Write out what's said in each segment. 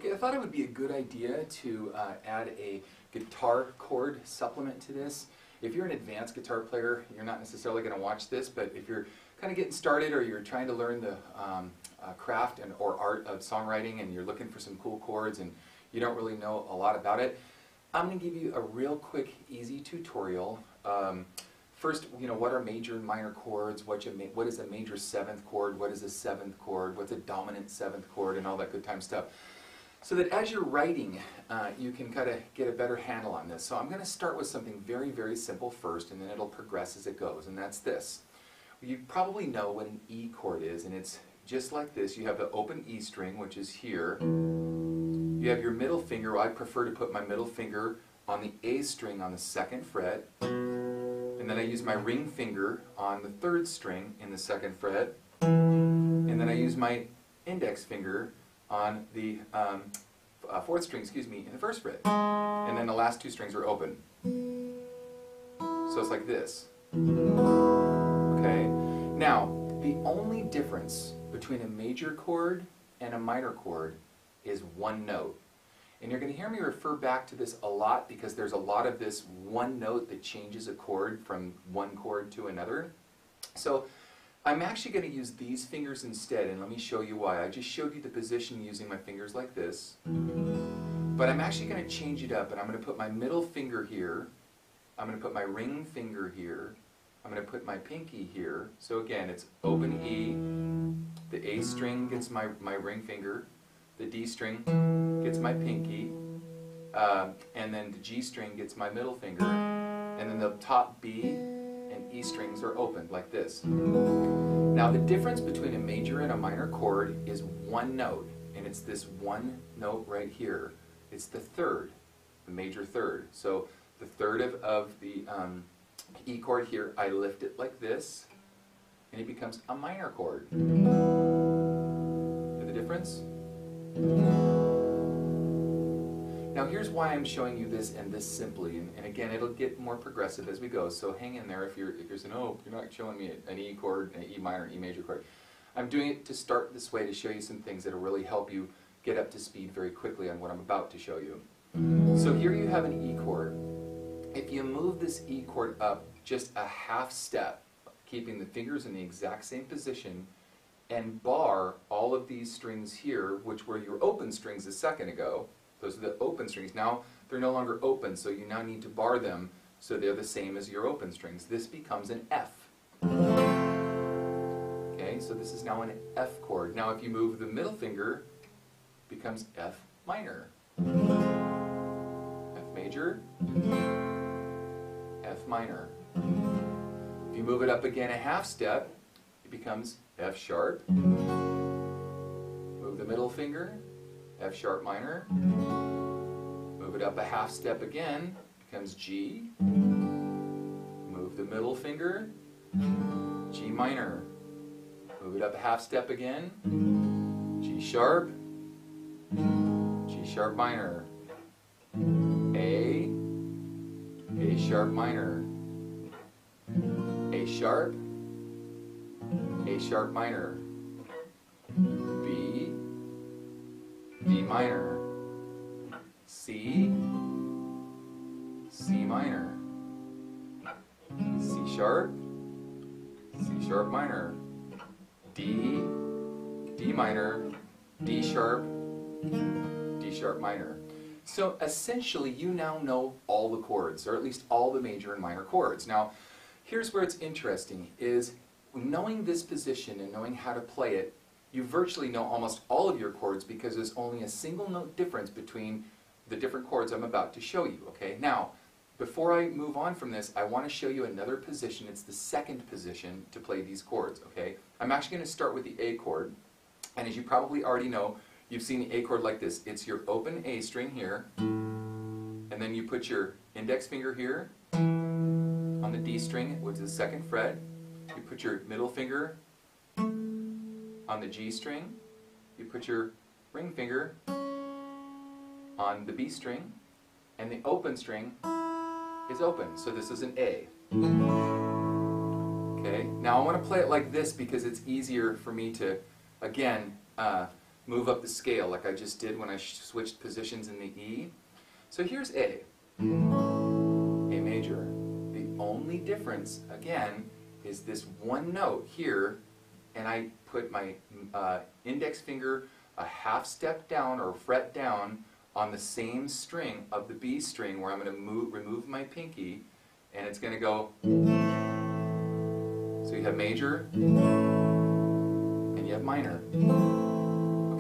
Okay, I thought it would be a good idea to add a guitar chord supplement to this. If you're an advanced guitar player, you're not necessarily going to watch this, but if you're kind of getting started or you're trying to learn the craft or art of songwriting and you're looking for some cool chords and you don't really know a lot about it, I'm going to give you a real quick, easy tutorial. First, what are major and minor chords? What is a major seventh chord? What is a seventh chord? What's a dominant seventh chord? And all that good time stuff. So that as you're writing, you can kind of get a better handle on this. So I'm going to start with something very, very simple first, and then it'll progress as it goes, and that's this. You probably know what an E chord is, and it's just like this. You have the open E string, which is here. You have your middle finger. I prefer to put my middle finger on the A string on the 2nd fret, and then I use my ring finger on the 3rd string in the 2nd fret, and then I use my index finger on the 4th string, in the 1st fret. And then the last 2 strings are open. So it's like this. Okay? Now, the only difference between a major chord and a minor chord is one note. And you're going to hear me refer back to this a lot because there's a lot of this one note that changes a chord from one chord to another. So I'm actually going to use these fingers instead, and let me show you why. I just showed you the position using my fingers like this, but I'm actually going to change it up, and I'm going to put my middle finger here, I'm going to put my ring finger here, I'm going to put my pinky here. So again, it's open E, the A string gets my ring finger, the D string gets my pinky, and then the G string gets my middle finger, and then the top B and E strings are opened like this. Now the difference between a major and a minor chord is one note, and it's this one note right here. It's the 3rd, the major 3rd. So the 3rd of the E chord here, I lift it like this, and it becomes a minor chord. See the difference? Now here's why I'm showing you this and this simply, and again it'll get more progressive as we go, so hang in there if you're saying, oh, you're not showing me an E chord, an E minor, an E major chord. I'm doing it to start this way to show you some things that will really help you get up to speed very quickly on what I'm about to show you. So here you have an E chord. If you move this E chord up just a half step, keeping the fingers in the exact same position, and bar all of these strings here, which were your open strings a second ago. Those are the open strings. Now they're no longer open, so you now need to bar them so they're the same as your open strings. This becomes an F. Okay, so this is now an F chord. Now if you move the middle finger, it becomes F minor. F major, F minor. If you move it up again a half step, it becomes F sharp. Move the middle finger, F sharp minor. Move it up a half step again, becomes G. Move the middle finger, G minor. Move it up a half step again, G sharp, G sharp minor. A sharp minor. A sharp, A sharp minor. B minor, C minor, C sharp minor, D minor, D sharp minor. So essentially you now know all the chords, or at least all the major and minor chords. Now here's where it's interesting, is knowing this position and knowing how to play it, you virtually know almost all of your chords because there's only a single note difference between the different chords I'm about to show you, okay? Now, before I move on from this, I want to show you another position. It's the 2nd position to play these chords, okay? I'm actually going to start with the A chord, and as you probably already know, you've seen the A chord like this. It's your open A string here, and then you put your index finger here on the D string, which is the 2nd fret. You put your middle finger on the G string, you put your ring finger on the B string, and the open string is open, so this is an A. Okay, now I want to play it like this because it's easier for me to, again, move up the scale like I just did when I switched positions in the E. So here's A major. The only difference, again, is this one note here, and I put my index finger a half step down or fret down on the same string of the B string where I'm going to remove my pinky, and it's going to go. So you have major and you have minor.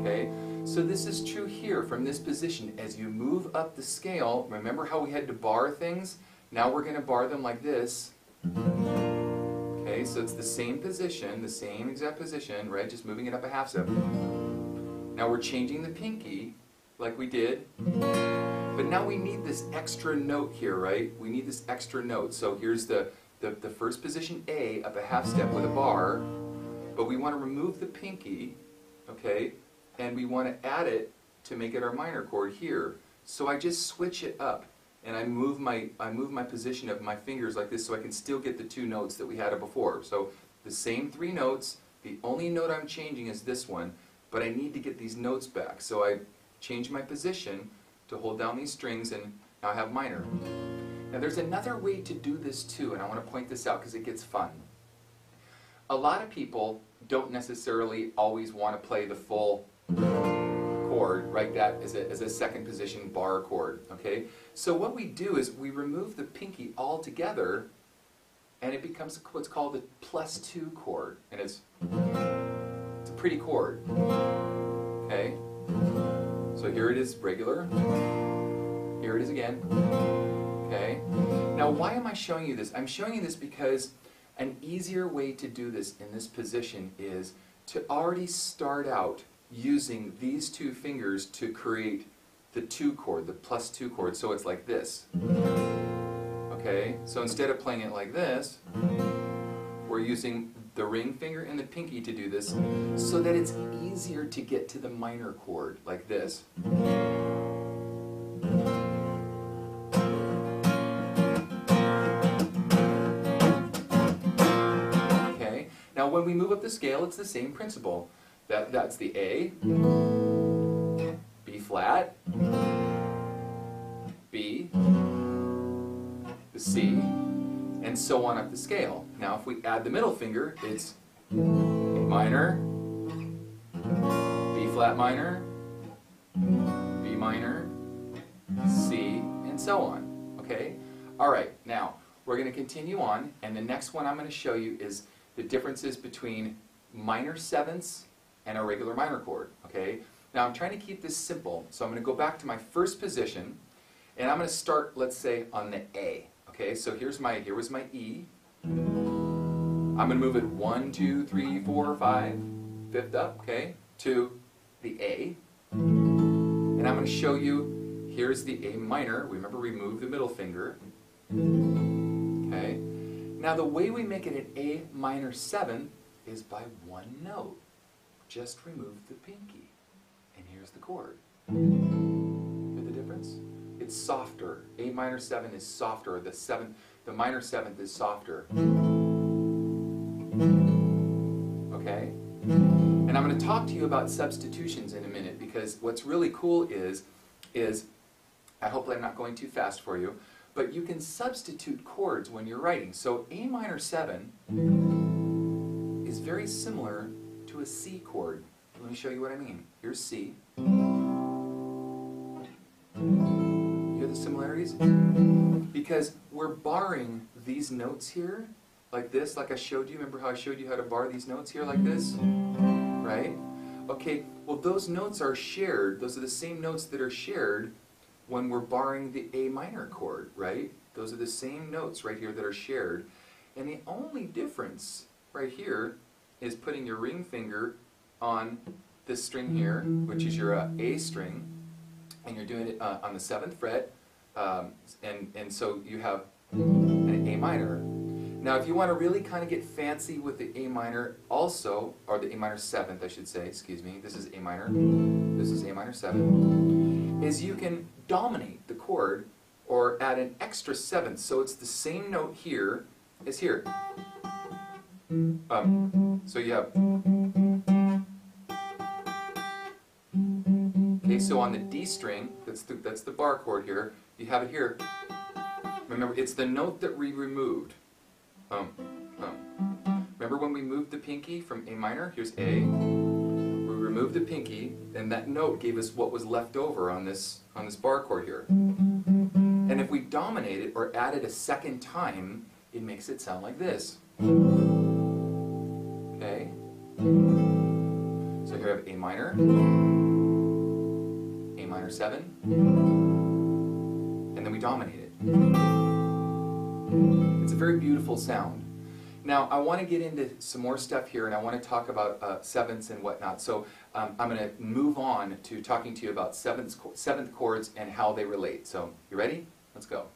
Okay? So this is true here from this position. As you move up the scale, remember how we had to bar things? Now we're going to bar them like this. Okay, so it's the same position, the same exact position, right? Just moving it up a half step. Now we're changing the pinky like we did. But now we need this extra note here, right? We need this extra note. So here's the first position A up a half step with a bar. But we want to remove the pinky, okay? And we want to add it to make it our minor chord here. So I just switch it up. And I move my position of my fingers like this so I can still get the two notes that we had before. So the same three notes, the only note I'm changing is this one, but I need to get these notes back. So I change my position to hold down these strings, and now I have minor. Now there's another way to do this too, and I want to point this out because it gets fun. A lot of people don't necessarily always want to play the full chord, right, that as a second position bar chord, okay? So what we do is we remove the pinky altogether, and it becomes what's called the +2 chord, and it's a pretty chord, okay? So here it is regular, here it is again, okay? Now why am I showing you this? I'm showing you this because an easier way to do this in this position is to already start out using these two fingers to create the 2 chord, the +2 chord, so it's like this. Okay, so instead of playing it like this, we're using the ring finger and the pinky to do this so that it's easier to get to the minor chord, like this. Okay, now when we move up the scale, it's the same principle. That's the A, B flat, B, the C, and so on up the scale. Now if we add the middle finger, it's A minor, B flat minor, B minor, C, and so on. Okay? Alright, now we're going to continue on, and the next one I'm going to show you is the differences between minor sevenths and a regular minor chord, okay? Now I'm trying to keep this simple, so I'm going to go back to my first position, and I'm going to start, let's say, on the A, okay? So here was my E. I'm going to move it 1, 2, 3, 4, 5, fifth up, okay, to the A, and I'm going to show you, here's the A minor. Remember, remove the middle finger, okay? Now the way we make it an A minor 7th is by one note. Just remove the pinky, and here's the chord. Hear the difference? It's softer. A minor 7 is softer. The minor 7th is softer. Okay? And I'm going to talk to you about substitutions in a minute, because what's really cool is I hope I'm not going too fast for you, but you can substitute chords when you're writing. So A minor 7 is very similar to a C chord. Let me show you what I mean. Here's C. You hear the similarities? Because we're barring these notes here, like this, like I showed you. Remember how I showed you how to bar these notes here like this? Right? Okay, well those notes are shared. Those are the same notes that are shared when we're barring the A minor chord, right? Those are the same notes right here that are shared. And the only difference right here is putting your ring finger on this string here, which is your A string, and you're doing it on the 7th fret, and so you have an A minor. Now if you want to really kind of get fancy with the A minor also, or the A minor 7th I should say, excuse me, this is A minor, this is A minor 7, is you can dominate the chord or add an extra 7th, so it's the same note here as here. So you have, Okay, so on the D string, that's the bar chord here, you have it here. Remember, it's the note that we removed. Remember when we moved the pinky from A minor? Here's A. We removed the pinky, and that note gave us what was left over on this bar chord here. And if we dominate it or add it a second time, it makes it sound like this. Okay? So here I have A minor, A minor 7, and then we dominate it. It's a very beautiful sound. Now, I want to get into some more stuff here, and I want to talk about sevenths and whatnot. So I'm going to move on to talking to you about seventh chords and how they relate. So, you ready? Let's go.